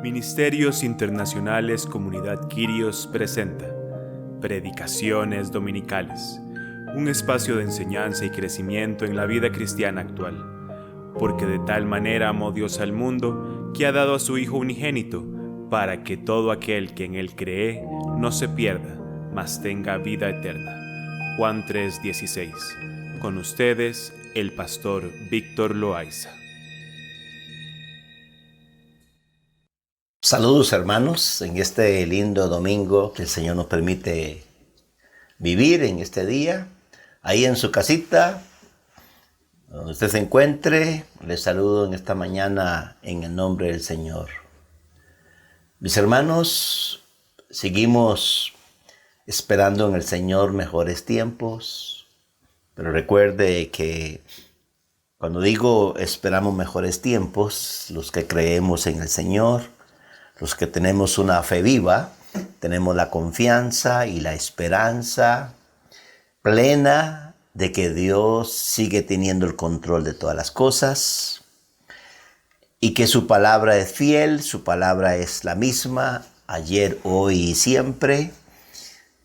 Ministerios Internacionales Comunidad Quirios presenta Predicaciones Dominicales, un espacio de enseñanza y crecimiento en la vida cristiana actual, porque de tal manera amó Dios al mundo que ha dado a su Hijo unigénito, para que todo aquel que en Él cree no se pierda, mas tenga vida eterna. Juan 3:16. Con ustedes, el pastor Víctor Loaiza. Saludos hermanos, en este lindo domingo que el Señor nos permite vivir en este día. Ahí en su casita, donde usted se encuentre, les saludo en esta mañana en el nombre del Señor. Mis hermanos, seguimos esperando en el Señor mejores tiempos, pero recuerde que cuando digo esperamos mejores tiempos, los que creemos en el Señor, los que tenemos una fe viva, tenemos la confianza y la esperanza plena de que Dios sigue teniendo el control de todas las cosas y que su palabra es fiel, su palabra es la misma, ayer, hoy y siempre.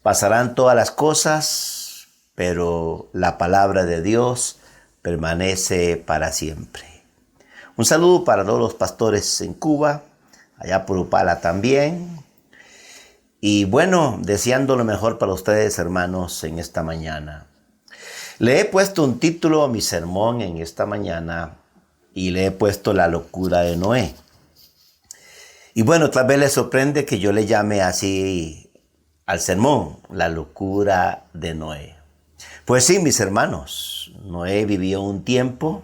Pasarán todas las cosas, pero la palabra de Dios permanece para siempre. Un saludo para todos los pastores en Cuba, allá por Upala también. Y bueno, deseando lo mejor para ustedes, hermanos, en esta mañana. Le he puesto un título a mi sermón en esta mañana y le he puesto La locura de Noé. Y bueno, tal vez les sorprende que yo le llame así al sermón, La locura de Noé. Pues sí, mis hermanos, Noé vivió un tiempo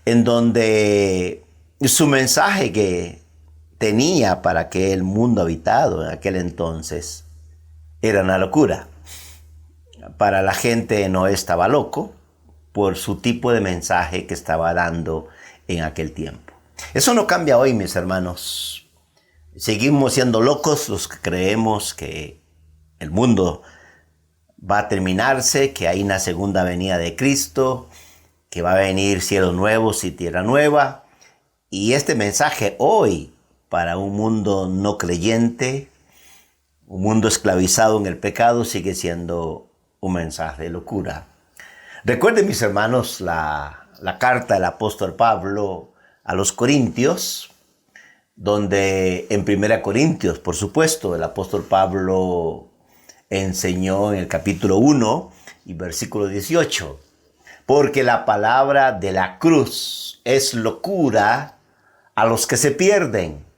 en donde su mensaje que tenía para que el mundo habitado en aquel entonces era una locura. Para la gente Noé estaba loco por su tipo de mensaje que estaba dando en aquel tiempo. Eso no cambia hoy, mis hermanos. Seguimos siendo locos los que creemos que el mundo va a terminarse, que hay una segunda venida de Cristo, que va a venir cielos nuevos y tierra nueva. Y este mensaje hoy, para un mundo no creyente, un mundo esclavizado en el pecado, sigue siendo un mensaje de locura. Recuerden, mis hermanos, la carta del apóstol Pablo a los Corintios, donde en 1 Corintios, por supuesto, el apóstol Pablo enseñó en el capítulo 1 y versículo 18, porque la palabra de la cruz es locura a los que se pierden,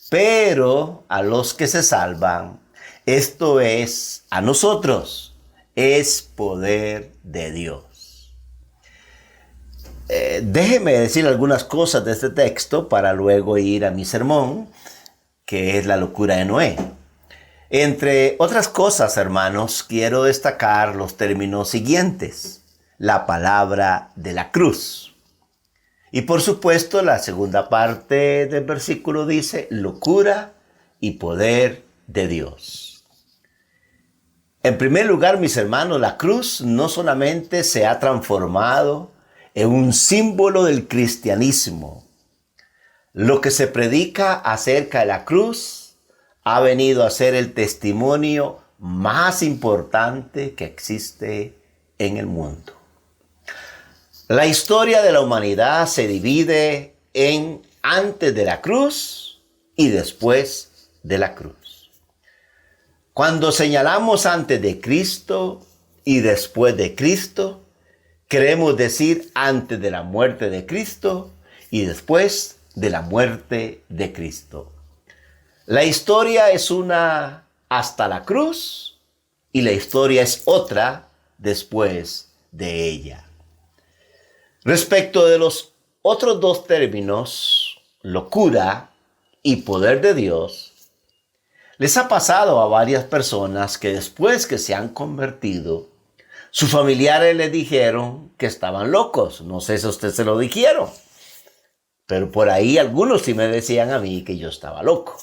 pero a los que se salvan, esto es, a nosotros, es poder de Dios. Déjeme decir algunas cosas de este texto para luego ir a mi sermón, que es la locura de Noé. Entre otras cosas, hermanos, quiero destacar los términos siguientes. La palabra de la cruz. Y por supuesto, la segunda parte del versículo dice locura y poder de Dios. En primer lugar, mis hermanos, la cruz no solamente se ha transformado en un símbolo del cristianismo. Lo que se predica acerca de la cruz ha venido a ser el testimonio más importante que existe en el mundo. La historia de la humanidad se divide en antes de la cruz y después de la cruz. Cuando señalamos antes de Cristo y después de Cristo, queremos decir antes de la muerte de Cristo y después de la muerte de Cristo. La historia es una hasta la cruz y la historia es otra después de ella. Respecto de los otros dos términos, locura y poder de Dios, les ha pasado a varias personas que después que se han convertido, sus familiares les dijeron que estaban locos. No sé si a usted se lo dijeron, pero por ahí algunos sí me decían a mí que yo estaba loco.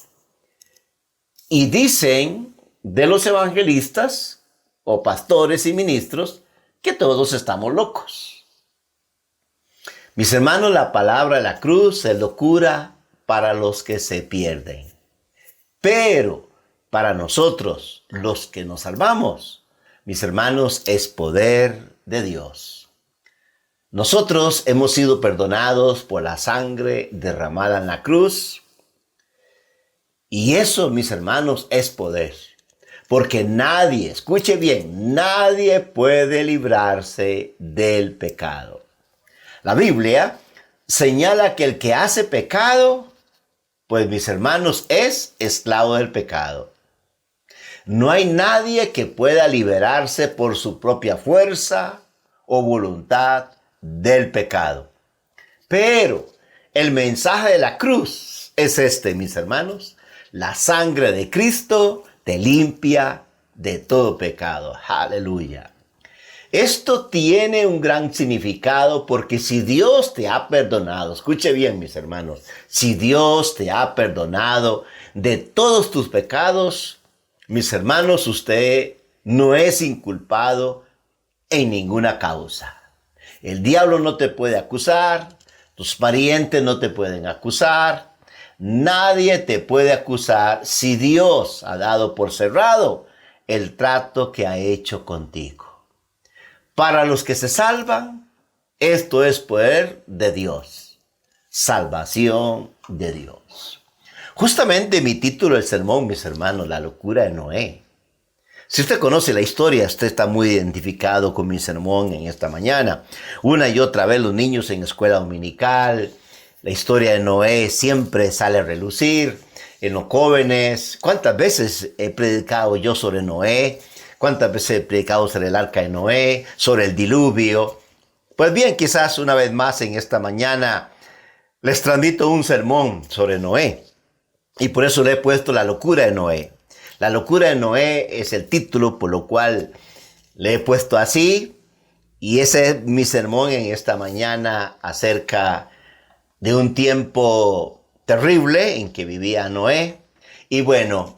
Y dicen de los evangelistas o pastores y ministros que todos estamos locos. Mis hermanos, la palabra de la cruz es locura para los que se pierden. Pero para nosotros, los que nos salvamos, mis hermanos, es poder de Dios. Nosotros hemos sido perdonados por la sangre derramada en la cruz. Y eso, mis hermanos, es poder. Porque nadie, escuche bien, nadie puede librarse del pecado. La Biblia señala que el que hace pecado, pues mis hermanos, es esclavo del pecado. No hay nadie que pueda liberarse por su propia fuerza o voluntad del pecado. Pero el mensaje de la cruz es este, mis hermanos. La sangre de Cristo te limpia de todo pecado. Aleluya. Esto tiene un gran significado porque si Dios te ha perdonado, escuche bien, mis hermanos, si Dios te ha perdonado de todos tus pecados, mis hermanos, usted no es inculpado en ninguna causa. El diablo no te puede acusar, tus parientes no te pueden acusar, nadie te puede acusar si Dios ha dado por cerrado el trato que ha hecho contigo. Para los que se salvan, esto es poder de Dios, salvación de Dios. Justamente mi título del sermón, mis hermanos, la locura de Noé. Si usted conoce la historia, usted está muy identificado con mi sermón en esta mañana. Una y otra vez los niños en escuela dominical, la historia de Noé siempre sale a relucir en los jóvenes. ¿Cuántas veces he predicado yo sobre Noé? ¿Cuántas veces he predicado sobre el arca de Noé, sobre el diluvio? Pues bien, quizás una vez más en esta mañana les transmito un sermón sobre Noé. Y por eso le he puesto la locura de Noé. La locura de Noé es el título por lo cual le he puesto así. Y ese es mi sermón en esta mañana acerca de un tiempo terrible en que vivía Noé. Y bueno,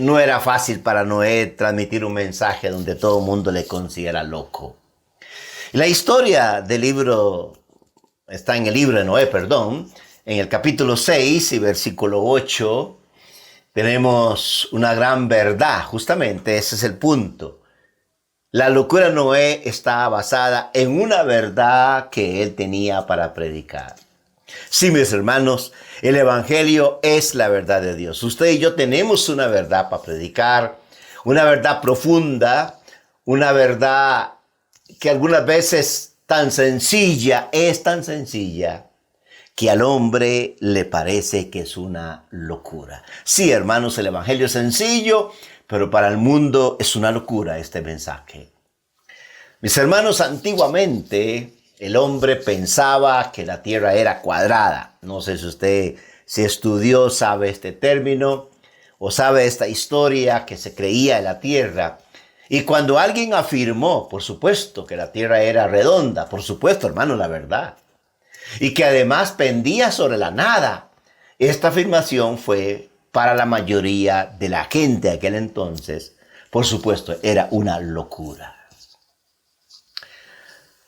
no era fácil para Noé transmitir un mensaje donde todo el mundo le considera loco. La historia del libro está en el libro de Noé, en el capítulo 6 y versículo 8, tenemos una gran verdad. Justamente ese es el punto. La locura de Noé está basada en una verdad que él tenía para predicar. Sí, mis hermanos, el evangelio es la verdad de Dios. Usted y yo tenemos una verdad para predicar, una verdad profunda, una verdad que algunas veces es tan sencilla, que al hombre le parece que es una locura. Sí, hermanos, el evangelio es sencillo, pero para el mundo es una locura este mensaje. Mis hermanos, antiguamente el hombre pensaba que la tierra era cuadrada. No sé si usted estudió, sabe este término o sabe esta historia que se creía en la tierra. Y cuando alguien afirmó, por supuesto, que la tierra era redonda, por supuesto, hermano, la verdad, y que además pendía sobre la nada, esta afirmación fue para la mayoría de la gente de aquel entonces, por supuesto, era una locura.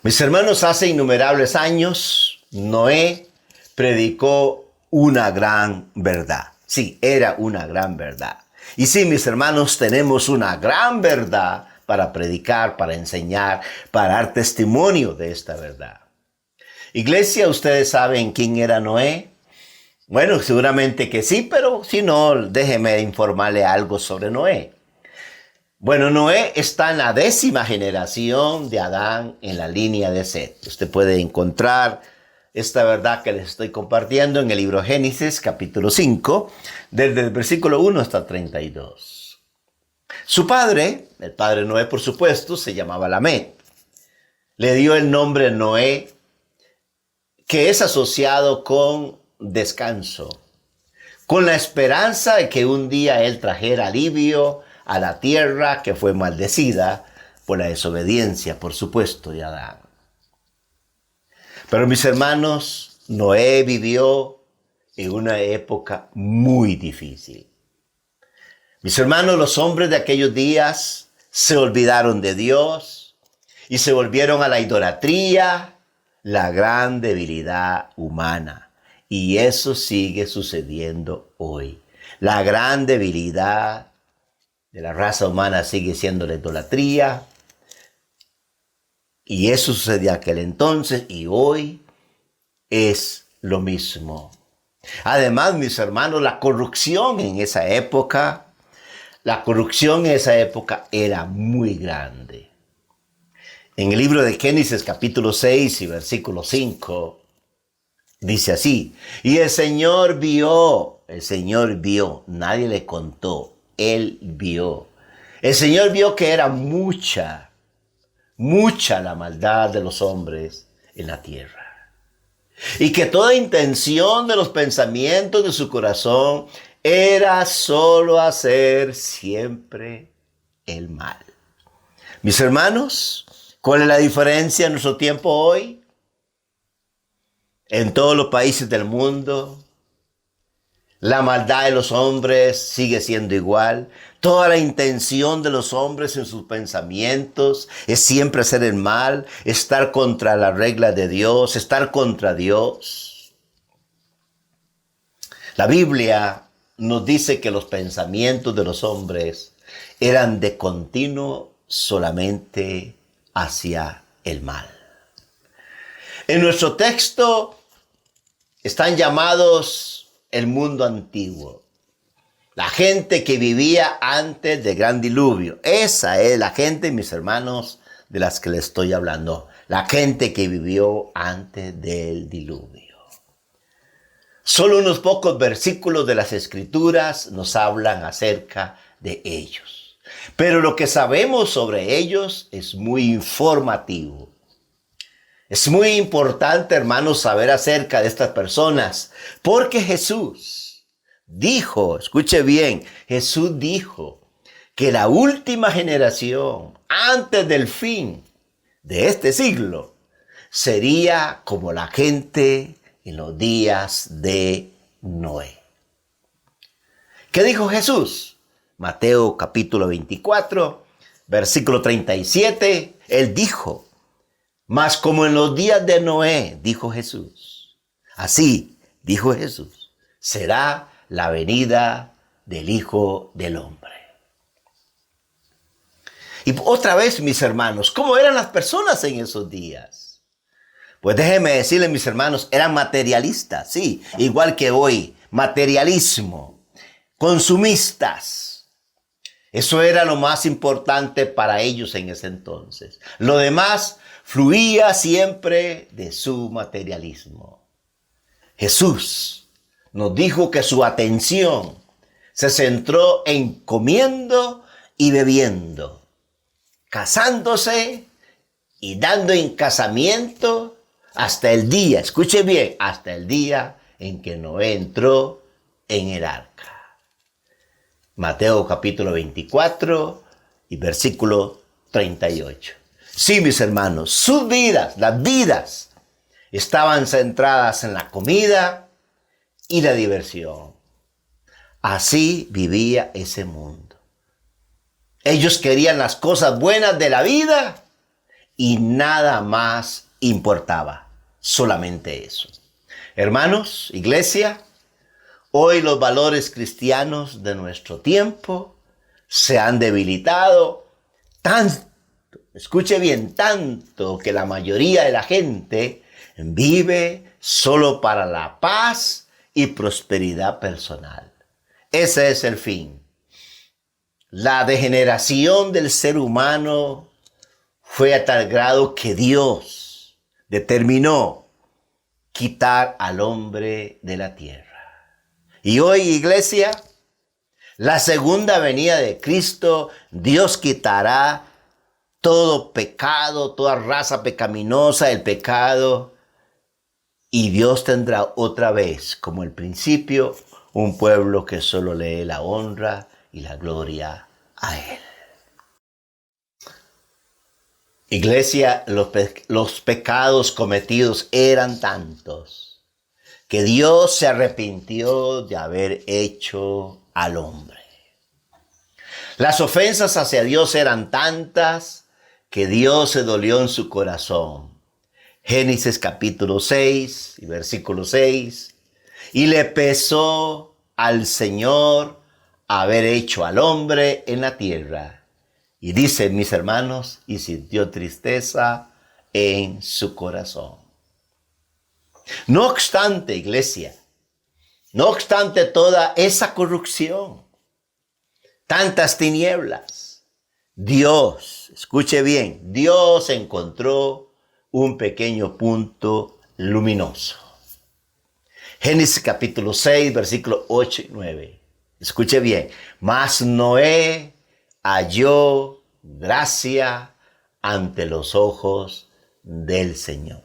Mis hermanos, hace innumerables años, Noé predicó una gran verdad. Sí, era una gran verdad. Y sí, mis hermanos, tenemos una gran verdad para predicar, para enseñar, para dar testimonio de esta verdad. Iglesia, ¿ustedes saben quién era Noé? Bueno, seguramente que sí, pero si no, déjeme informarle algo sobre Noé. Bueno, Noé está en la 10ª generación de Adán en la línea de Set. Usted puede encontrar esta verdad que les estoy compartiendo en el libro Génesis, capítulo 5, desde el versículo 1 hasta 32. Su padre, el padre de Noé, por supuesto, se llamaba Lamet. Le dio el nombre Noé, que es asociado con descanso, con la esperanza de que un día él trajera alivio a la tierra que fue maldecida por la desobediencia, por supuesto, de Adán. Pero mis hermanos, Noé vivió en una época muy difícil. Mis hermanos, los hombres de aquellos días se olvidaron de Dios y se volvieron a la idolatría, la gran debilidad humana. Y eso sigue sucediendo hoy. La gran debilidad de la raza humana sigue siendo la idolatría. Y eso sucedió aquel entonces y hoy es lo mismo. Además, mis hermanos, la corrupción en esa época era muy grande. En el libro de Génesis capítulo 6 y versículo 5, dice así: y el Señor vio, nadie le contó, Él vio. El Señor vio que era mucha la maldad de los hombres en la tierra. Y que toda intención de los pensamientos de su corazón era solo hacer siempre el mal. Mis hermanos, ¿cuál es la diferencia en nuestro tiempo hoy? En todos los países del mundo, la maldad de los hombres sigue siendo igual. Toda la intención de los hombres en sus pensamientos es siempre hacer el mal, estar contra la regla de Dios, estar contra Dios. La Biblia nos dice que los pensamientos de los hombres eran de continuo solamente hacia el mal. En nuestro texto están llamados el mundo antiguo. La gente que vivía antes del gran diluvio. Esa es la gente, mis hermanos, de las que les estoy hablando. La gente que vivió antes del diluvio. Solo unos pocos versículos de las Escrituras nos hablan acerca de ellos. Pero lo que sabemos sobre ellos es muy informativo. Es muy importante, hermanos, saber acerca de estas personas. Porque Jesús dijo, escuche bien, Jesús dijo que la última generación antes del fin de este siglo sería como la gente en los días de Noé. ¿Qué dijo Jesús? Mateo capítulo 24, versículo 37, Él dijo: mas como en los días de Noé, dijo Jesús, así, dijo Jesús, será la venida del Hijo del Hombre. Y otra vez, mis hermanos, ¿cómo eran las personas en esos días? Pues déjenme decirles, mis hermanos, eran materialistas, sí, igual que hoy, materialismo, consumistas. Eso era lo más importante para ellos en ese entonces. Lo demás fluía siempre de su materialismo. Jesús nos dijo que su atención se centró en comiendo y bebiendo, casándose y dando en casamiento hasta el día, escuche bien, hasta el día en que Noé entró en el arca. Mateo capítulo 24 y versículo 38. Sí, mis hermanos, sus vidas, las vidas, estaban centradas en la comida y la diversión. Así vivía ese mundo. Ellos querían las cosas buenas de la vida y nada más importaba, solamente eso. Hermanos, iglesia, hoy los valores cristianos de nuestro tiempo se han debilitado tanto, escuche bien, tanto que la mayoría de la gente vive solo para la paz y prosperidad personal. Ese es el fin. La degeneración del ser humano fue a tal grado que Dios determinó quitar al hombre de la tierra. Y hoy, iglesia, la segunda venida de Cristo, Dios quitará todo pecado, toda raza pecaminosa, el pecado, y Dios tendrá otra vez, como el principio, un pueblo que solo le dé la honra y la gloria a Él. Iglesia, los pecados cometidos eran tantos que Dios se arrepintió de haber hecho al hombre. Las ofensas hacia Dios eran tantas que Dios se dolió en su corazón. Génesis capítulo 6 y versículo 6 Y le pesó al Señor haber hecho al hombre en la tierra. Y dice, mis hermanos, y sintió tristeza en su corazón. No obstante, iglesia, no obstante toda esa corrupción, tantas tinieblas, Dios, escuche bien, Dios encontró un pequeño punto luminoso. Génesis capítulo 6, versículos 8 y 9. Escuche bien. Mas Noé halló gracia ante los ojos del Señor.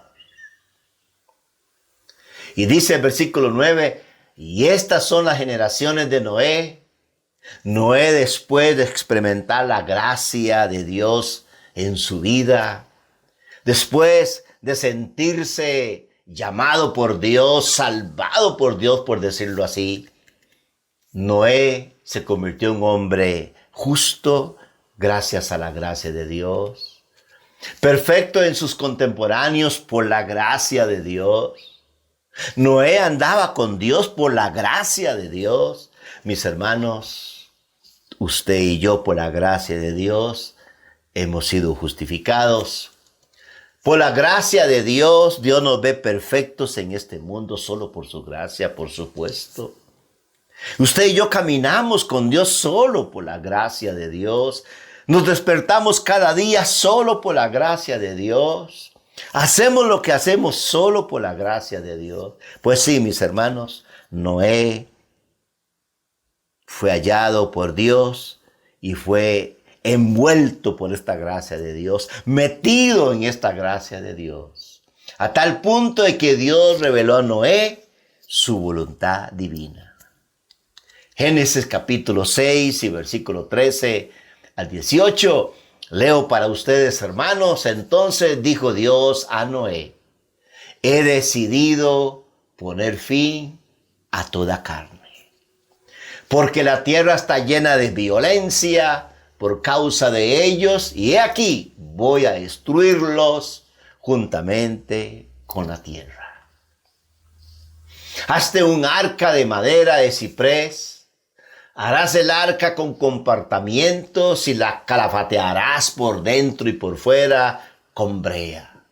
Y dice el versículo 9, y estas son las generaciones de Noé. Noé, después de experimentar la gracia de Dios en su vida, después de sentirse llamado por Dios, salvado por Dios, por decirlo así, Noé se convirtió en un hombre justo gracias a la gracia de Dios, perfecto en sus contemporáneos por la gracia de Dios. Noé andaba con Dios por la gracia de Dios. Mis hermanos, usted y yo por la gracia de Dios hemos sido justificados. Por la gracia de Dios, Dios nos ve perfectos en este mundo solo por su gracia, por supuesto. Usted y yo caminamos con Dios solo por la gracia de Dios. Nos despertamos cada día solo por la gracia de Dios. Hacemos lo que hacemos solo por la gracia de Dios. Pues sí, mis hermanos, Noé fue hallado por Dios y fue envuelto por esta gracia de Dios, metido en esta gracia de Dios, a tal punto de que Dios reveló a Noé su voluntad divina. Génesis capítulo 6 y versículo 13 al 18, leo para ustedes, hermanos. Entonces dijo Dios a Noé, he decidido poner fin a toda carne, porque la tierra está llena de violencia por causa de ellos, y he aquí, voy a destruirlos juntamente con la tierra. Hazte un arca de madera de ciprés, harás el arca con compartimientos y la calafatearás por dentro y por fuera con brea.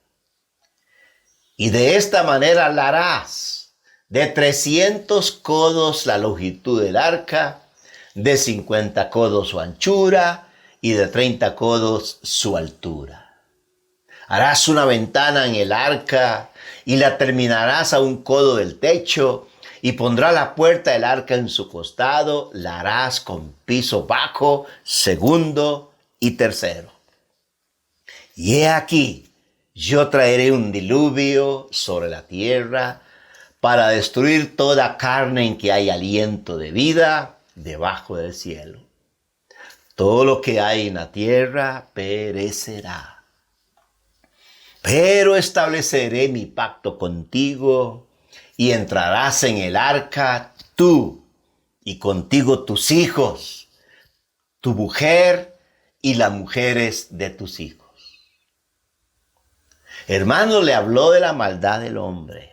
Y de esta manera la harás, de 300 codos la longitud del arca, de 50 codos su anchura y de 30 codos su altura. Harás una ventana en el arca y la terminarás a un codo del techo, y pondrás la puerta del arca en su costado. La harás con piso bajo, segundo y tercero. Y he aquí, yo traeré un diluvio sobre la tierra para destruir toda carne en que hay aliento de vida debajo del cielo. Todo lo que hay en la tierra perecerá. Pero estableceré mi pacto contigo y entrarás en el arca tú y contigo tus hijos, tu mujer y las mujeres de tus hijos. Hermano, le habló de la maldad del hombre,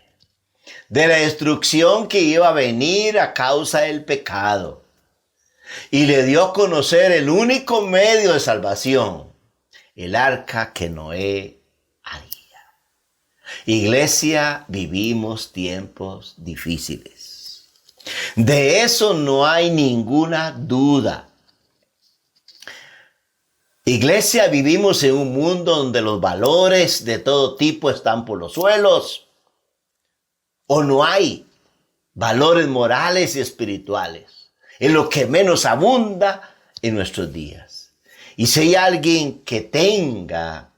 de la destrucción que iba a venir a causa del pecado. Y le dio a conocer el único medio de salvación, el arca que Noé haría. Iglesia, vivimos tiempos difíciles. De eso no hay ninguna duda. Iglesia, vivimos en un mundo donde los valores de todo tipo están por los suelos. O no hay valores morales y espirituales. Es lo que menos abunda en nuestros días. Y si hay alguien que tenga,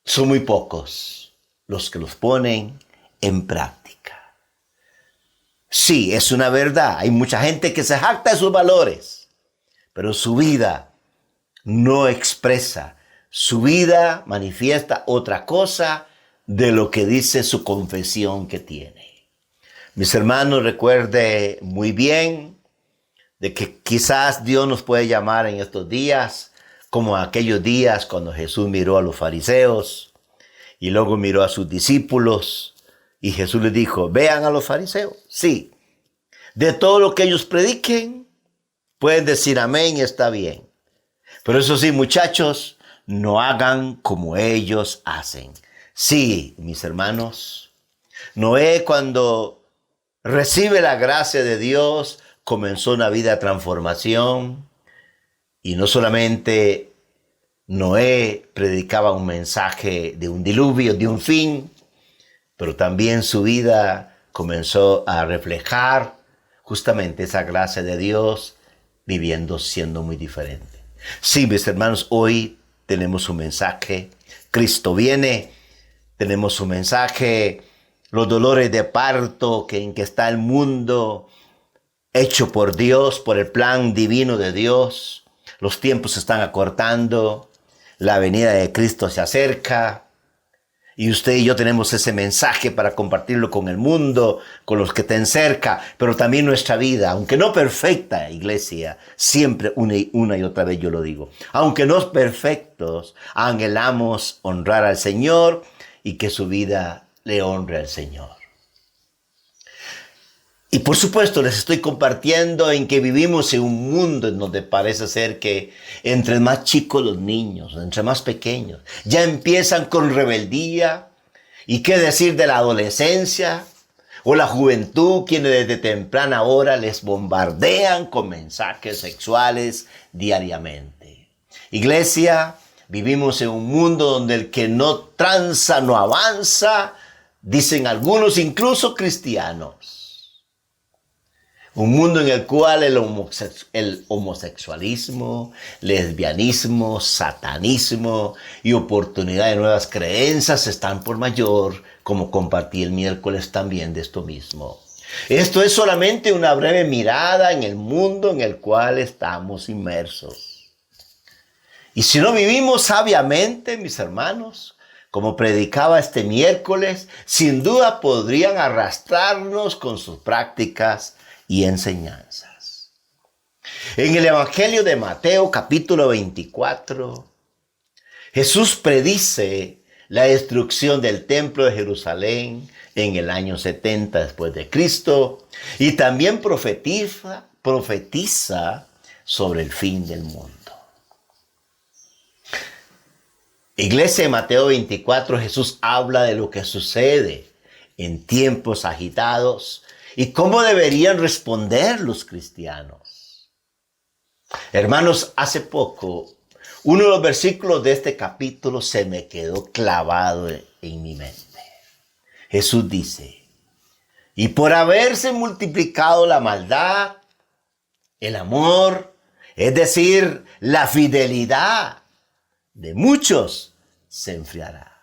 son muy pocos los que los ponen en práctica. Sí, es una verdad. Hay mucha gente que se jacta de sus valores, pero su vida no expresa, su vida manifiesta otra cosa de lo que dice su confesión que tiene. Mis hermanos, recuerde muy bien de que quizás Dios nos puede llamar en estos días como aquellos días cuando Jesús miró a los fariseos y luego miró a sus discípulos Y Jesús les dijo, vean a los fariseos. Sí, de todo lo que ellos prediquen, pueden decir amén y está bien. Pero eso sí, muchachos, no hagan como ellos hacen. Sí, mis hermanos, Noé cuando recibe la gracia de Dios, comenzó una vida de transformación. Y no solamente Noé predicaba un mensaje de un diluvio, de un fin, pero también su vida comenzó a reflejar justamente esa gracia de Dios, viviendo siendo muy diferente. Sí, mis hermanos, hoy tenemos un mensaje. Cristo viene, tenemos un mensaje. Los dolores de parto en que está el mundo, hecho por Dios, por el plan divino de Dios. Los tiempos se están acortando. La venida de Cristo se acerca. Y usted y yo tenemos ese mensaje para compartirlo con el mundo, con los que estén cerca, pero también nuestra vida, aunque no perfecta, iglesia, siempre una y otra vez yo lo digo, aunque no perfectos, anhelamos honrar al Señor y que su vida le honre al Señor. Y por supuesto les estoy compartiendo en que vivimos en un mundo en donde parece ser que entre más chicos los niños, entre más pequeños, ya empiezan con rebeldía. ¿Y qué decir de la adolescencia o la juventud, quienes desde temprana hora les bombardean con mensajes sexuales diariamente? Iglesia, vivimos en un mundo donde el que no tranza no avanza, dicen algunos, incluso cristianos. Un mundo en el cual el homosexualismo, lesbianismo, satanismo y oportunidad de nuevas creencias están por mayor, como compartí el miércoles también de esto mismo. Esto es solamente una breve mirada en el mundo en el cual estamos inmersos. Y si no vivimos sabiamente, mis hermanos, como predicaba este miércoles, sin duda podrían arrastrarnos con sus prácticas y enseñanzas. En el Evangelio de Mateo, capítulo 24, Jesús predice la destrucción del templo de Jerusalén en el año 70 después de Cristo y también profetiza sobre el fin del mundo. Iglesia de Mateo 24, Jesús habla de lo que sucede en tiempos agitados y cómo deberían responder los cristianos. Hermanos, hace poco, uno de los versículos de este capítulo se me quedó clavado en mi mente. Jesús dice, y por haberse multiplicado la maldad, el amor, es decir, la fidelidad de muchos, se enfriará.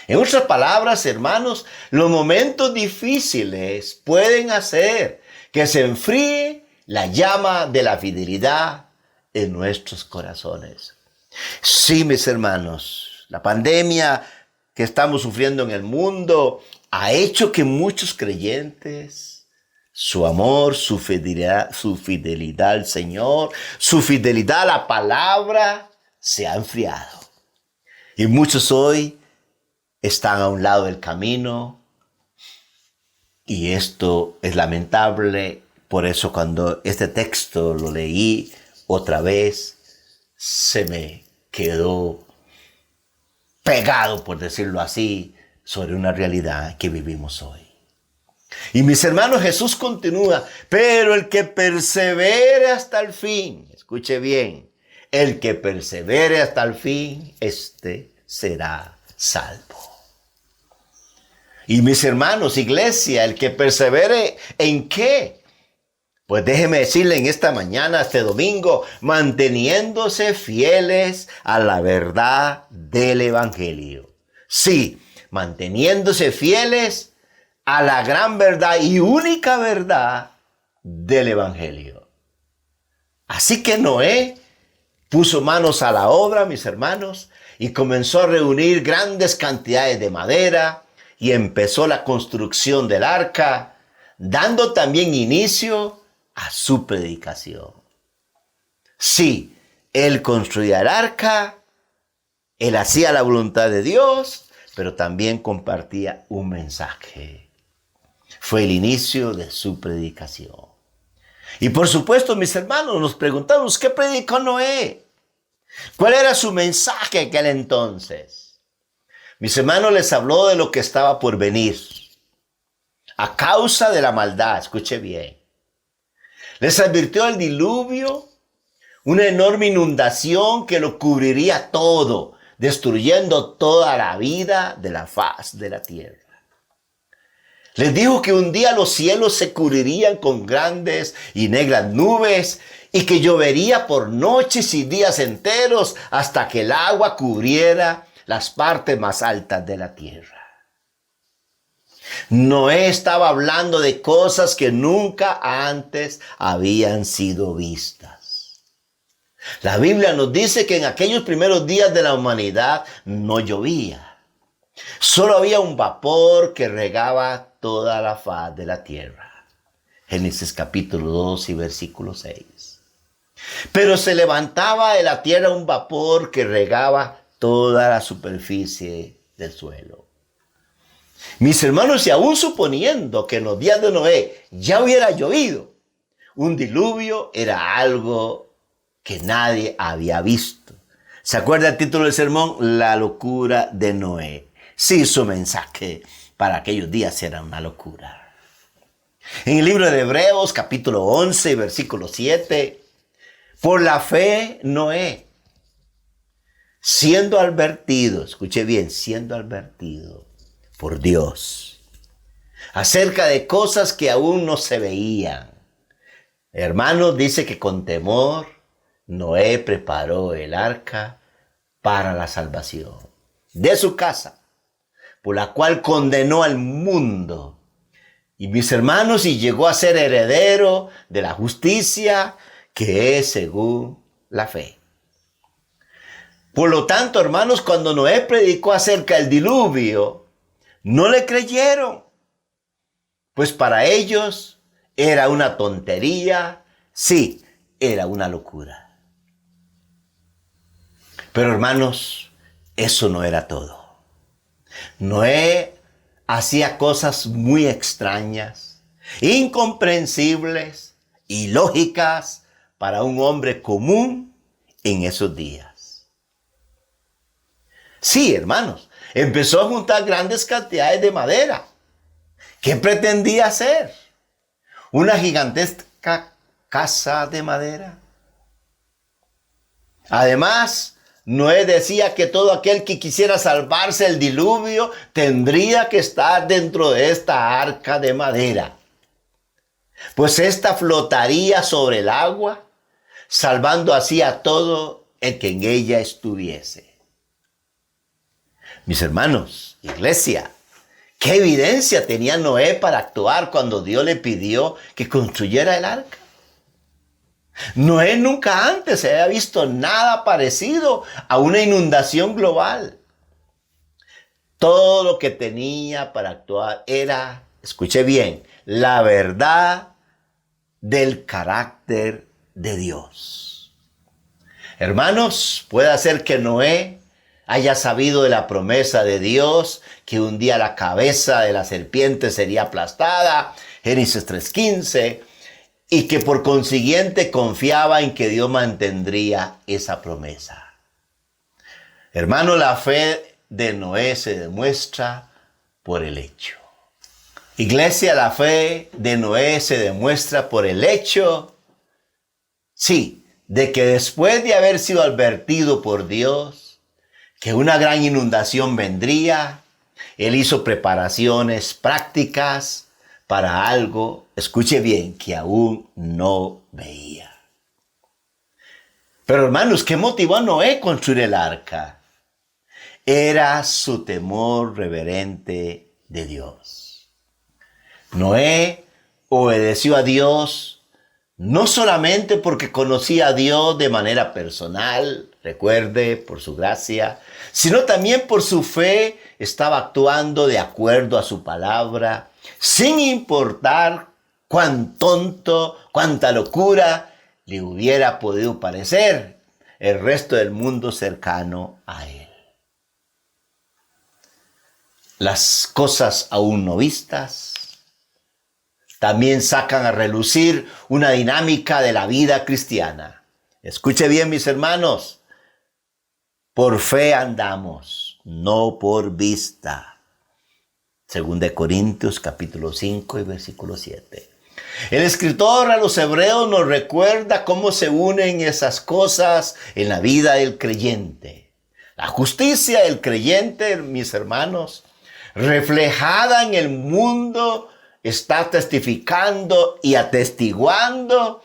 En otras palabras, hermanos, los momentos difíciles pueden hacer que se enfríe la llama de la fidelidad en nuestros corazones. Sí, mis hermanos, la pandemia que estamos sufriendo en el mundo ha hecho que muchos creyentes, su amor, su fidelidad al Señor, su fidelidad a la palabra, se ha enfriado. Y muchos hoy están a un lado del camino y esto es lamentable. Por eso cuando este texto lo leí otra vez, se me quedó pegado, por decirlo así, sobre una realidad que vivimos hoy. Y mis hermanos, Jesús continúa, pero el que persevere hasta el fin, escuche bien, el que persevere hasta el fin, este será salvo. Y mis hermanos, iglesia, el que persevere, ¿en qué? Pues déjeme decirle en esta mañana, este domingo, manteniéndose fieles a la verdad del Evangelio. Sí, manteniéndose fieles a la gran verdad y única verdad del Evangelio. Así que Noé puso manos a la obra, mis hermanos, y comenzó a reunir grandes cantidades de madera y empezó la construcción del arca, dando también inicio a su predicación. Sí, él construía el arca, él hacía la voluntad de Dios, pero también compartía un mensaje. Fue el inicio de su predicación. Y por supuesto, mis hermanos, nos preguntamos, ¿qué predicó Noé? ¿Cuál era su mensaje en aquel entonces? Mis hermanos, les habló de lo que estaba por venir. A causa de la maldad, escuche bien. Les advirtió el diluvio, una enorme inundación que lo cubriría todo, destruyendo toda la vida de la faz de la tierra. Les dijo que un día los cielos se cubrirían con grandes y negras nubes y que llovería por noches y días enteros hasta que el agua cubriera las partes más altas de la tierra. Noé estaba hablando de cosas que nunca antes habían sido vistas. La Biblia nos dice que en aquellos primeros días de la humanidad no llovía. Solo había un vapor que regaba toda la faz de la tierra. Génesis capítulo 2 y versículo 6. Pero se levantaba de la tierra un vapor que regaba toda la superficie del suelo. Mis hermanos, y aún suponiendo que en los días de Noé ya hubiera llovido, un diluvio era algo que nadie había visto. ¿Se acuerda el título del sermón? La locura de Noé. Sí, su mensaje para aquellos días era una locura. En el libro de Hebreos, capítulo 11, versículo 7, por la fe Noé, siendo advertido, escuche bien, siendo advertido por Dios acerca de cosas que aún no se veían. Hermanos, dice que con temor Noé preparó el arca para la salvación de su casa, por la cual condenó al mundo. Y mis hermanos, y llegó a ser heredero de la justicia que es según la fe. Por lo tanto, hermanos, cuando Noé predicó acerca del diluvio, no le creyeron, pues para ellos era una tontería, sí, era una locura. Pero hermanos, eso no era todo. Noé hacía cosas muy extrañas, incomprensibles, ilógicas para un hombre común en esos días. Sí, hermanos, empezó a juntar grandes cantidades de madera. ¿Qué pretendía hacer? ¿Una gigantesca casa de madera? Además, Noé decía que todo aquel que quisiera salvarse del diluvio tendría que estar dentro de esta arca de madera, pues ésta flotaría sobre el agua, salvando así a todo el que en ella estuviese. Mis hermanos, iglesia, ¿qué evidencia tenía Noé para actuar cuando Dios le pidió que construyera el arca? Noé nunca antes se había visto nada parecido a una inundación global. Todo lo que tenía para actuar era, escuche bien, la verdad del carácter de Dios. Hermanos, puede ser que Noé haya sabido de la promesa de Dios, que un día la cabeza de la serpiente sería aplastada, Génesis 3:15, y que por consiguiente confiaba en que Dios mantendría esa promesa. Hermano, la fe de Noé se demuestra por el hecho. Iglesia, la fe de Noé se demuestra por el hecho, sí, de que después de haber sido advertido por Dios que una gran inundación vendría, él hizo preparaciones prácticas para algo, escuche bien, que aún no veía. Pero hermanos, ¿qué motivó a Noé a construir el arca? Era su temor reverente de Dios. Noé obedeció a Dios no solamente porque conocía a Dios de manera personal, recuerde, por su gracia, sino también por su fe, estaba actuando de acuerdo a su palabra, sin importar cuán tonto, cuánta locura le hubiera podido parecer el resto del mundo cercano a él. las cosas aún no vistas, también sacan a relucir una dinámica de la vida cristiana. Escuche bien, mis hermanos, por fe andamos, no por vista. 2 Corintios capítulo 5 y versículo 7. El escritor a los hebreos nos recuerda cómo se unen esas cosas en la vida del creyente. La justicia del creyente, mis hermanos, reflejada en el mundo, está testificando y atestiguando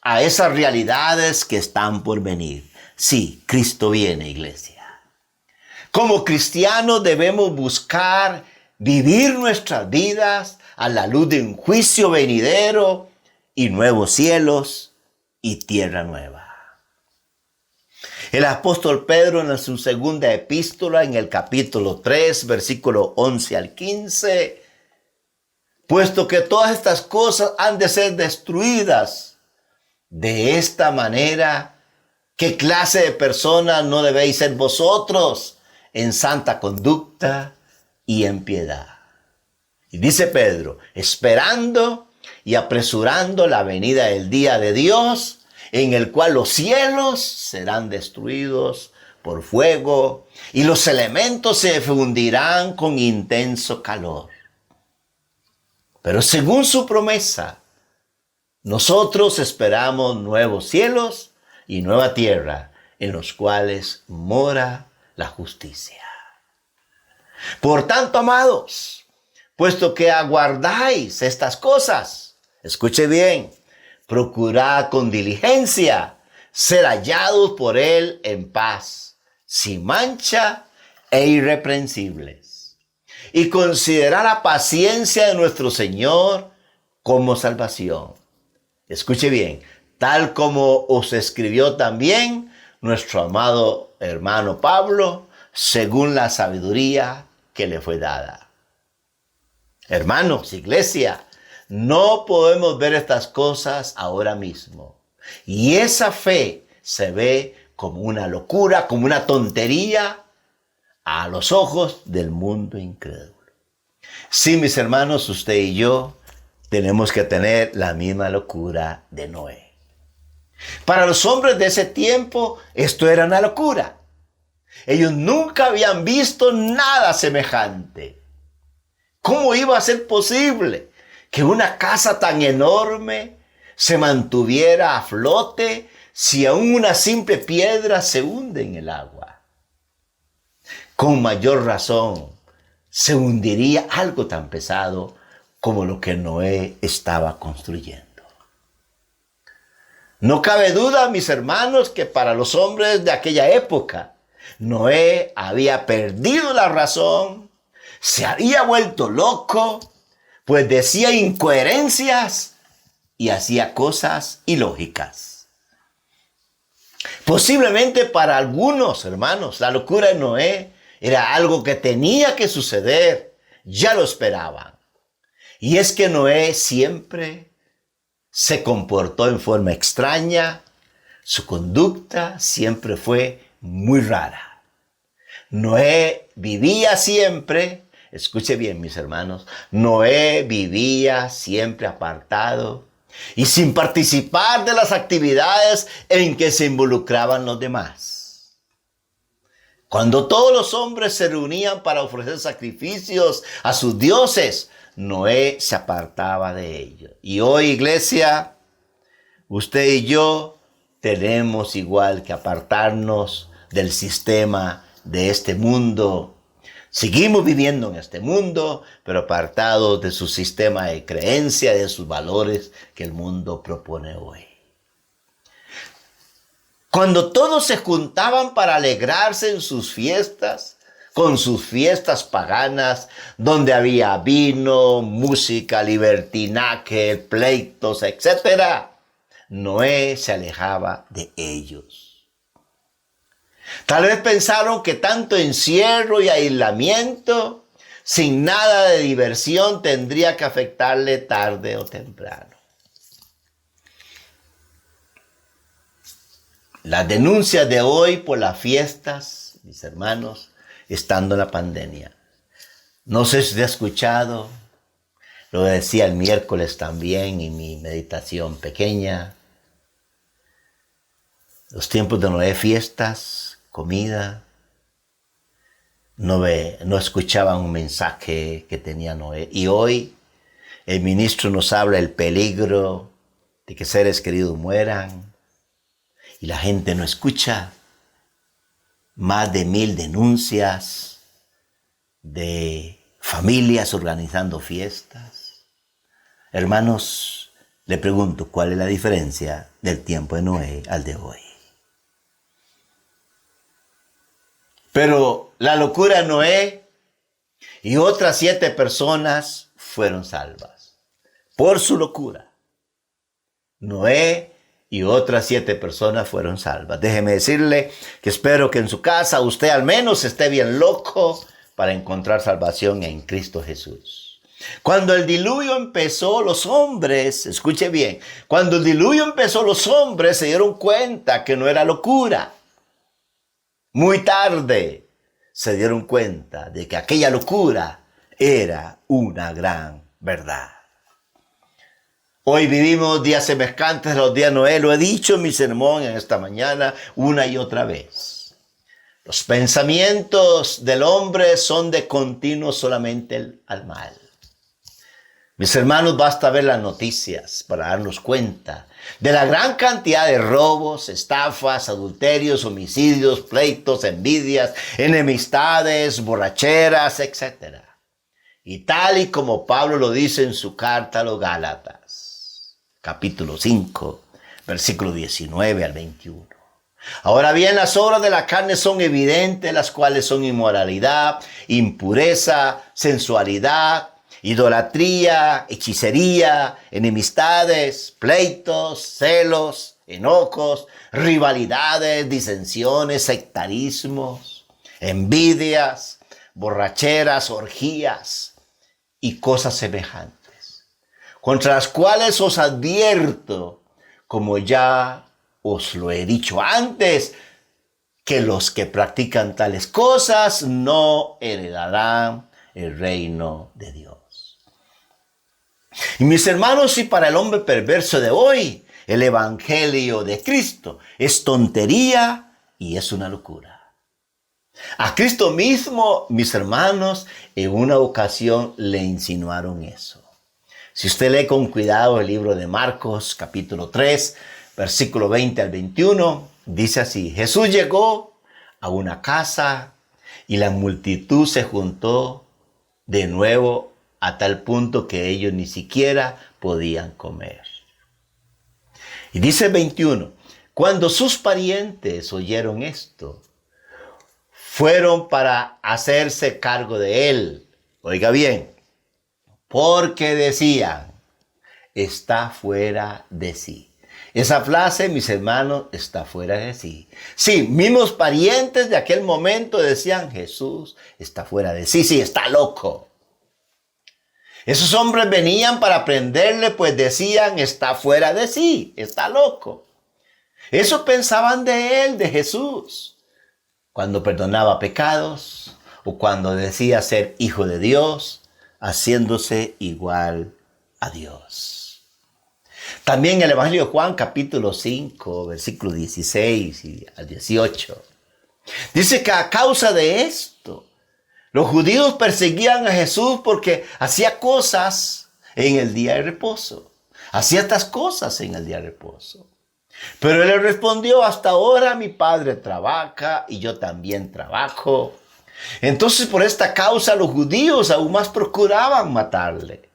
a esas realidades que están por venir. Sí, Cristo viene, iglesia. Como cristianos debemos buscar vivir nuestras vidas a la luz de un juicio venidero y nuevos cielos y tierra nueva. El apóstol Pedro en su segunda epístola, en el capítulo 3, versículo 11 al 15, puesto que todas estas cosas han de ser destruidas de esta manera, ¿qué clase de personas no debéis ser vosotros en santa conducta y en piedad? Y dice Pedro, esperando y apresurando la venida del día de Dios, en el cual los cielos serán destruidos por fuego y los elementos se fundirán con intenso calor. Pero según su promesa, nosotros esperamos nuevos cielos y nueva tierra en los cuales mora la justicia. Por tanto, amados, puesto que aguardáis estas cosas, escuche bien, procurad con diligencia ser hallados por él en paz, sin mancha e irreprensibles, y considerad la paciencia de nuestro Señor como salvación. Escuche bien, tal como os escribió también nuestro amado hermano Pablo, según la sabiduría que le fue dada. Hermanos, iglesia, no podemos ver estas cosas ahora mismo. Y esa fe se ve como una locura, como una tontería a los ojos del mundo incrédulo. Sí, mis hermanos, usted y yo tenemos que tener la misma locura de Noé. Para los hombres de ese tiempo, esto era una locura. Ellos nunca habían visto nada semejante. ¿Cómo iba a ser posible que una casa tan enorme se mantuviera a flote si aún una simple piedra se hunde en el agua? Con mayor razón se hundiría algo tan pesado como lo que Noé estaba construyendo. No cabe duda, mis hermanos, que para los hombres de aquella época, Noé había perdido la razón, se había vuelto loco, pues decía incoherencias y hacía cosas ilógicas. Posiblemente para algunos, hermanos, la locura de Noé era algo que tenía que suceder, ya lo esperaban. Y es que Noé siempre se comportó en forma extraña, su conducta siempre fue muy rara. Noé vivía siempre, escuche bien mis hermanos, Noé vivía siempre apartado y sin participar de las actividades en que se involucraban los demás. Cuando todos los hombres se reunían para ofrecer sacrificios a sus dioses, Noé se apartaba de ellos. Y hoy, iglesia, usted y yo tenemos igual que apartarnos del sistema de este mundo. Seguimos viviendo en este mundo, pero apartados de su sistema de creencia, de sus valores que el mundo propone hoy. Cuando todos se juntaban para alegrarse en sus fiestas, con sus fiestas paganas, donde había vino, música, libertinaje, pleitos, etc., Noé se alejaba de ellos. Tal vez pensaron que tanto encierro y aislamiento, sin nada de diversión, tendría que afectarle tarde o temprano. Las denuncias de hoy por las fiestas, mis hermanos, estando en la pandemia, No sé si te ha escuchado, lo decía el miércoles también en mi meditación pequeña. Los tiempos de Noé, fiestas, comida. No escuchaban un mensaje que tenía Noé. Y hoy el ministro nos habla del peligro de que seres queridos mueran. Y la gente no escucha. Más de 1000 denuncias de familias organizando fiestas. Hermanos, le pregunto, ¿cuál es la diferencia del tiempo de Noé al de hoy? Pero la locura de Noé y otras 7 personas fueron salvas por su locura. Noé y otras 7 personas fueron salvas. Déjeme decirle que espero que en su casa usted al menos esté bien loco para encontrar salvación en Cristo Jesús. Cuando el diluvio empezó, los hombres, escuche bien, cuando el diluvio empezó, los hombres se dieron cuenta que no era locura. Muy tarde se dieron cuenta de que aquella locura era una gran verdad. Hoy vivimos días semejantes a los días de Noé. Lo he dicho en mi sermón en esta mañana una y otra vez. Los pensamientos del hombre son de continuo solamente al mal. Mis hermanos, basta ver las noticias para darnos cuenta de la gran cantidad de robos, estafas, adulterios, homicidios, pleitos, envidias, enemistades, borracheras, etc. Y tal y como Pablo lo dice en su carta a los Gálatas, capítulo 5, versículo 19 al 21. Ahora bien, las obras de la carne son evidentes, las cuales son inmoralidad, impureza, sensualidad, idolatría, hechicería, enemistades, pleitos, celos, enojos, rivalidades, disensiones, sectarismos, envidias, borracheras, orgías y cosas semejantes, contra las cuales os advierto, como ya os lo he dicho antes, que los que practican tales cosas no heredarán el reino de Dios. Y mis hermanos, si para el hombre perverso de hoy el evangelio de Cristo es tontería y es una locura. A Cristo mismo, mis hermanos, en una ocasión le insinuaron eso. Si usted lee con cuidado el libro de Marcos, capítulo 3, versículo 20 al 21, dice así: Jesús llegó a una casa y la multitud se juntó de nuevo a tal punto que ellos ni siquiera podían comer. Y dice el 21, cuando sus parientes oyeron esto, fueron para hacerse cargo de él. Oiga bien, porque decían, está fuera de sí. Esa frase, mis hermanos, está fuera de sí. Sí, mismos parientes de aquel momento decían, Jesús está fuera de sí. Sí, está loco. Esos hombres venían para prenderle, pues decían, está fuera de sí, está loco. Eso pensaban de él, de Jesús, cuando perdonaba pecados o cuando decía ser hijo de Dios, haciéndose igual a Dios. También el Evangelio de Juan, capítulo 5, versículo 16 y al 18, dice que a causa de esto, los judíos perseguían a Jesús porque hacía cosas en el día de reposo. Hacía estas cosas en el día de reposo. Pero él le respondió, hasta ahora mi padre trabaja y yo también trabajo. Entonces por esta causa los judíos aún más procuraban matarle.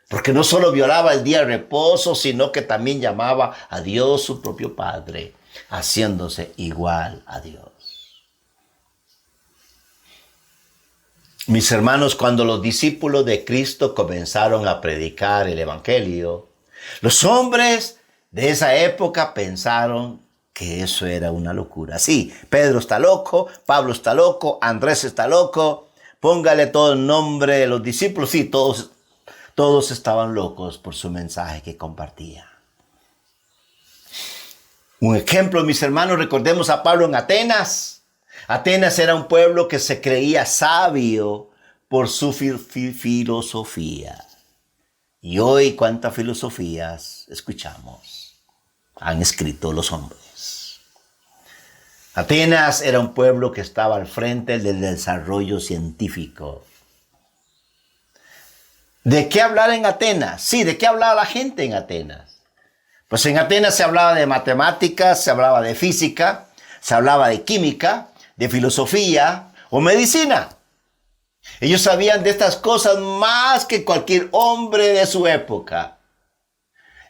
Porque no solo violaba el día de reposo, sino que también llamaba a Dios su propio Padre, haciéndose igual a Dios. Mis hermanos, cuando los discípulos de Cristo comenzaron a predicar el Evangelio, los hombres de esa época pensaron que eso era una locura. Sí, Pedro está loco, Pablo está loco, Andrés está loco, póngale todo el nombre de los discípulos. Sí, todos estaban locos por su mensaje que compartía. Un ejemplo, mis hermanos, recordemos a Pablo en Atenas. Atenas era un pueblo que se creía sabio por su filosofía. Y hoy, ¿cuántas filosofías escuchamos? Han escrito los hombres. Atenas era un pueblo que estaba al frente del desarrollo científico. ¿De qué hablar en Atenas? Sí, ¿de qué hablaba la gente en Atenas? Pues en Atenas se hablaba de matemáticas, se hablaba de física, se hablaba de química, de filosofía o medicina. Ellos sabían de estas cosas más que cualquier hombre de su época.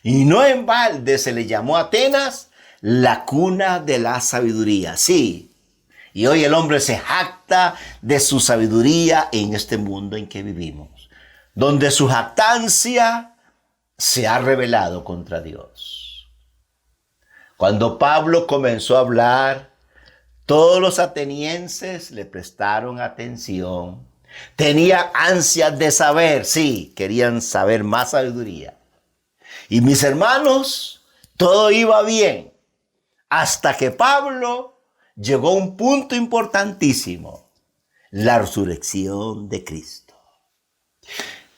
Y no en balde se le llamó Atenas la cuna de la sabiduría. Sí, y hoy el hombre se jacta de su sabiduría en este mundo en que vivimos, donde su jactancia se ha rebelado contra Dios. Cuando Pablo comenzó a hablar, todos los atenienses le prestaron atención. Tenían ansias de saber, sí, querían saber más sabiduría. Y mis hermanos, todo iba bien, hasta que Pablo llegó a un punto importantísimo, la resurrección de Cristo.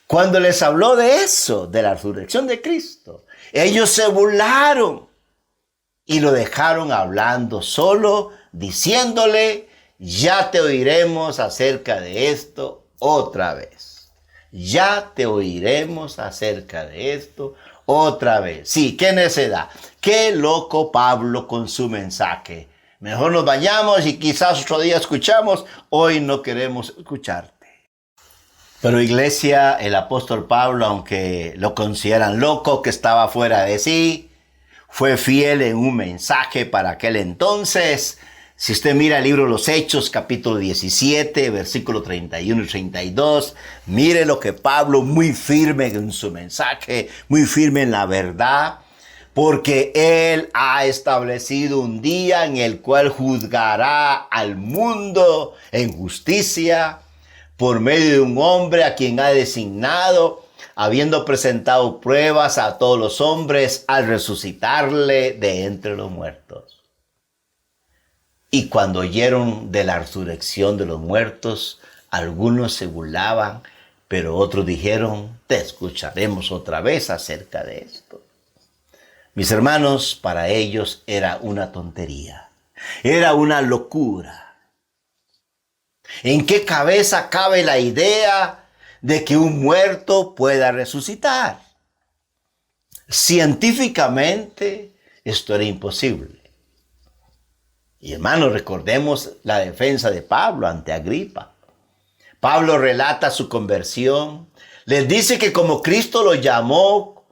Cuando les habló de eso, de la resurrección de Cristo, ellos se burlaron y lo dejaron hablando solo, diciéndole: ya te oiremos acerca de esto otra vez. Ya te oiremos acerca de esto otra vez. Sí, qué necedad. Qué loco Pablo con su mensaje. Mejor nos bañamos y quizás otro día escuchamos. Hoy no queremos escucharte. Pero iglesia, el apóstol Pablo, aunque lo consideran loco, que estaba fuera de sí, fue fiel en un mensaje para aquel entonces. Si usted mira el libro de los Hechos, capítulo 17, versículo 31 y 32, mire lo que Pablo, muy firme en su mensaje, muy firme en la verdad, porque él ha establecido un día en el cual juzgará al mundo en justicia por medio de un hombre a quien ha designado, habiendo presentado pruebas a todos los hombres al resucitarle de entre los muertos. Y cuando oyeron de la resurrección de los muertos, algunos se burlaban, pero otros dijeron: te escucharemos otra vez acerca de esto. Mis hermanos, para ellos era una tontería, era una locura. ¿En qué cabeza cabe la idea de que un muerto pueda resucitar? Científicamente, esto era imposible. Y hermanos, recordemos la defensa de Pablo ante Agripa. Pablo relata su conversión. Les dice que como Cristo lo llamó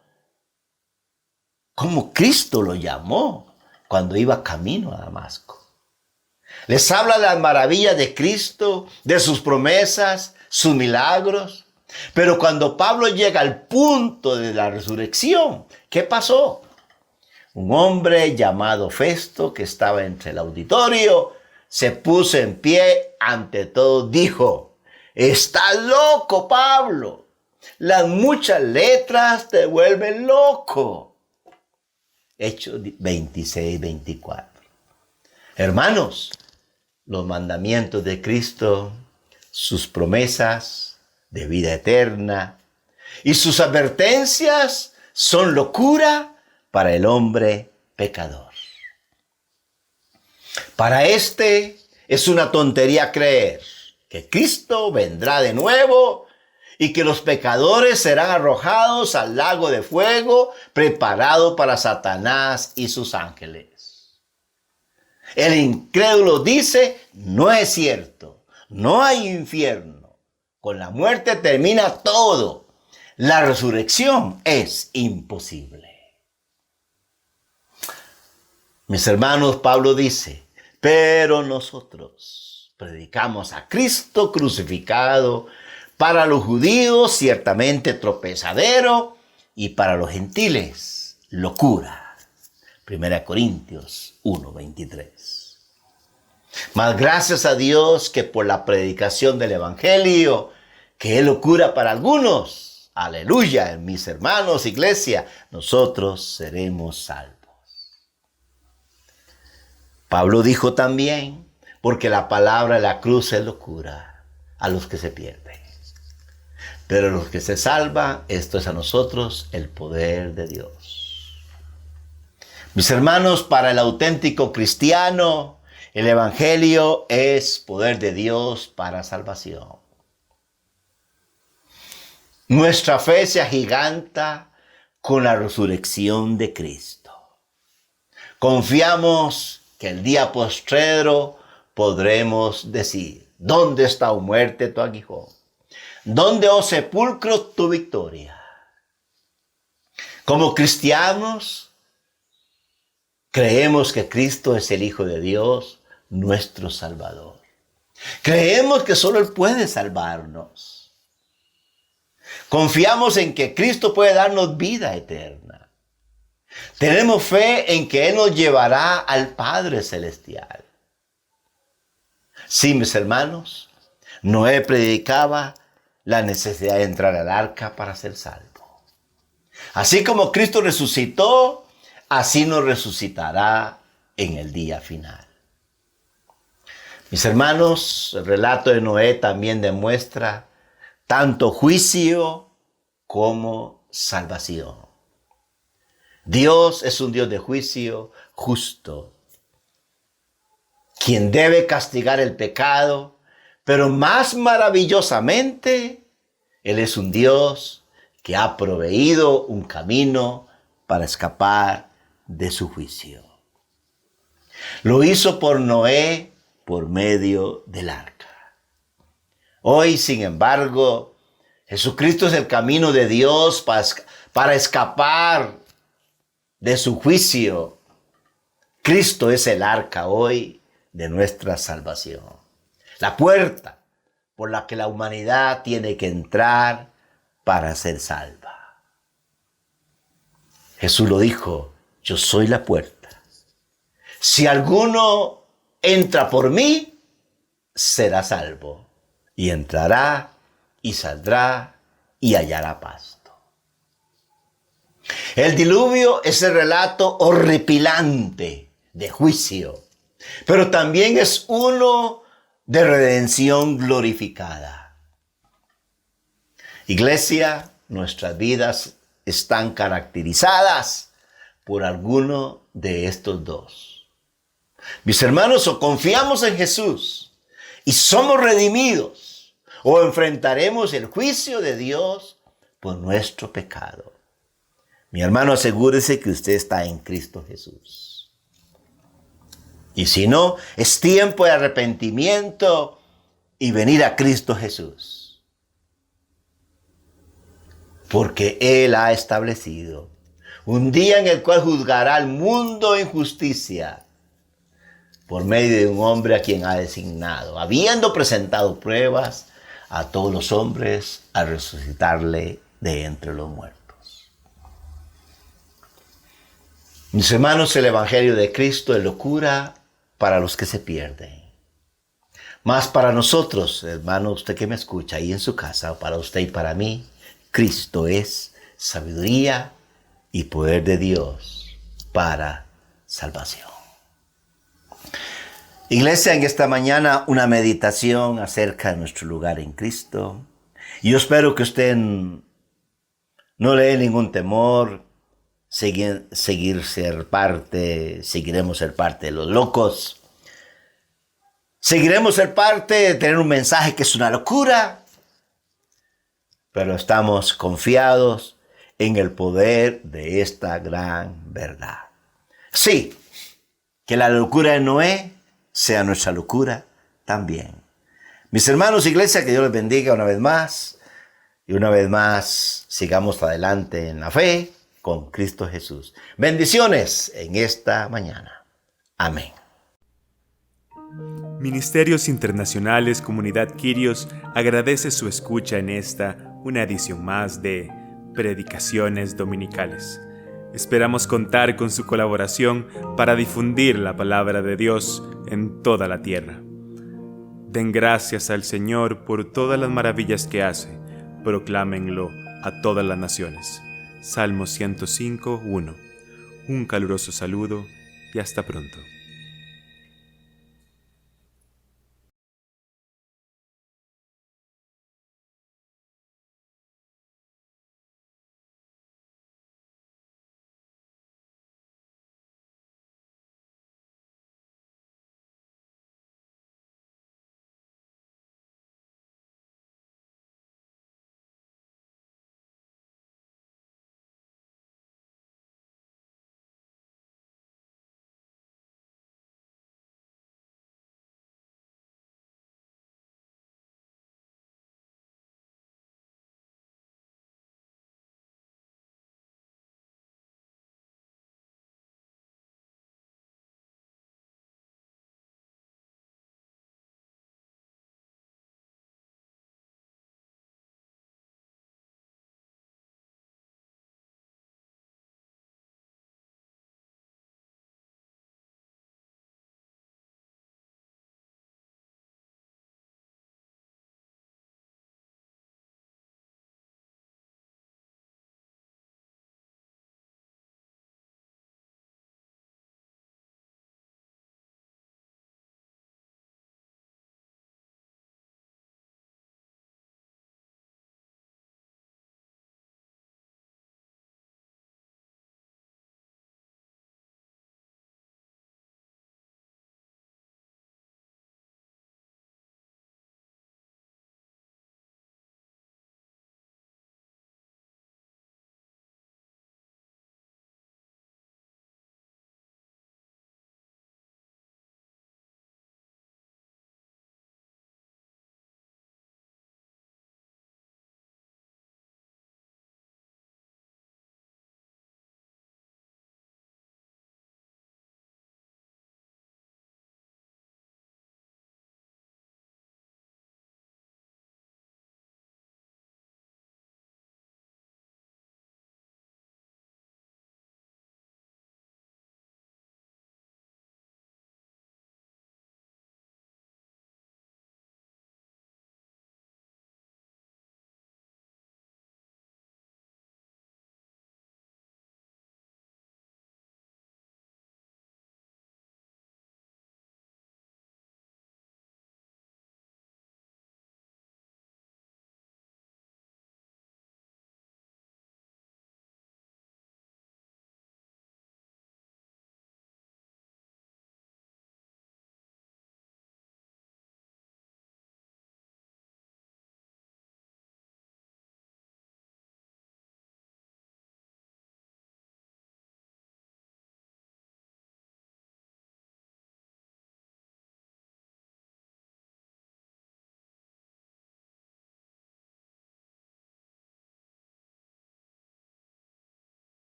cuando iba camino a Damasco. Les habla de las maravillas de Cristo, de sus promesas, sus milagros. Pero cuando Pablo llega al punto de la resurrección, ¿qué pasó? Un hombre llamado Festo, que estaba entre el auditorio, se puso en pie, ante todo dijo: «¡Estás loco, Pablo! Las muchas letras te vuelven loco». Hechos 26, 24. Hermanos, los mandamientos de Cristo, sus promesas de vida eterna y sus advertencias son locura para el hombre pecador. Para este es una tontería creer que Cristo vendrá de nuevo y que los pecadores serán arrojados al lago de fuego preparado para Satanás y sus ángeles. El incrédulo dice: no es cierto, no hay infierno. Con la muerte termina todo. La resurrección es imposible. Mis hermanos, Pablo dice: pero nosotros predicamos a Cristo crucificado, para los judíos ciertamente tropezadero y para los gentiles locura. 1 Corintios 1:23. Mas gracias a Dios que por la predicación del evangelio, que es locura para algunos, aleluya, mis hermanos, iglesia, nosotros seremos salvos. Pablo dijo también: porque la palabra de la cruz es locura a los que se pierden. Pero los que se salvan, esto es a nosotros el poder de Dios. Mis hermanos, para el auténtico cristiano, el Evangelio es poder de Dios para salvación. Nuestra fe se agiganta con la resurrección de Cristo. Confiamos que el día postrero podremos decir: ¿dónde está, oh muerte, tu aguijón? ¿Dónde, oh sepulcro, tu victoria? Como cristianos, creemos que Cristo es el Hijo de Dios, nuestro Salvador. Creemos que solo Él puede salvarnos. Confiamos en que Cristo puede darnos vida eterna. Tenemos fe en que Él nos llevará al Padre Celestial. Sí, mis hermanos, Noé predicaba la necesidad de entrar al arca para ser salvo. Así como Cristo resucitó, así nos resucitará en el día final. Mis hermanos, el relato de Noé también demuestra tanto juicio como salvación. Dios es un Dios de juicio justo, quien debe castigar el pecado, pero más maravillosamente, Él es un Dios que ha proveído un camino para escapar de su juicio. Lo hizo por Noé por medio del arca. Hoy, sin embargo, Jesucristo es el camino de Dios para escapar de su juicio. Cristo es el arca hoy de nuestra salvación. La puerta por la que la humanidad tiene que entrar para ser salva. Jesús lo dijo: yo soy la puerta. Si alguno entra por mí, será salvo. Y entrará y saldrá y hallará pasto. El diluvio es el relato horripilante de juicio, pero también es uno de redención glorificada. Iglesia, nuestras vidas están caracterizadas por alguno de estos dos. Mis hermanos, o confiamos en Jesús y somos redimidos, o enfrentaremos el juicio de Dios por nuestro pecado. Mi hermano, asegúrese que usted está en Cristo Jesús. Y si no, es tiempo de arrepentimiento y venir a Cristo Jesús. Porque Él ha establecido un día en el cual juzgará al mundo en justicia por medio de un hombre a quien ha designado, habiendo presentado pruebas a todos los hombres, a resucitarle de entre los muertos. Mis hermanos, el Evangelio de Cristo es locura para los que se pierden. Mas para nosotros, hermano, usted que me escucha ahí en su casa, para usted y para mí, Cristo es sabiduría y poder de Dios para salvación. Iglesia, en esta mañana una meditación acerca de nuestro lugar en Cristo. Y yo espero que usted no le dé ningún temor, seguiremos ser parte de los locos. Seguiremos ser parte de tener un mensaje que es una locura, pero estamos confiados en el poder de esta gran verdad. Sí, que la locura de Noé sea nuestra locura también. Mis hermanos, iglesia, que Dios les bendiga una vez más. Y una vez más, sigamos adelante en la fe con Cristo Jesús. Bendiciones en esta mañana. Amén. Ministerios Internacionales Comunidad Quirios agradece su escucha en una edición más de Predicaciones Dominicales. Esperamos contar con su colaboración para difundir la palabra de Dios en toda la tierra. Den gracias al Señor por todas las maravillas que hace. Proclámenlo a todas las naciones. Salmo 105:1. Un caluroso saludo y hasta pronto.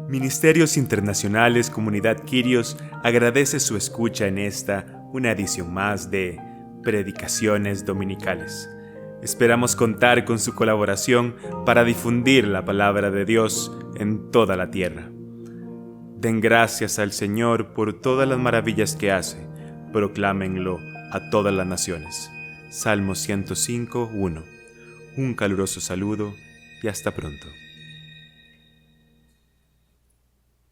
Ministerios Internacionales Comunidad Quirios agradece su escucha en esta, una edición más de Predicaciones Dominicales. Esperamos contar con su colaboración para difundir la palabra de Dios en toda la tierra. Den gracias al Señor por todas las maravillas que hace. Proclámenlo a todas las naciones. Salmo 105:1. Un caluroso saludo y hasta pronto.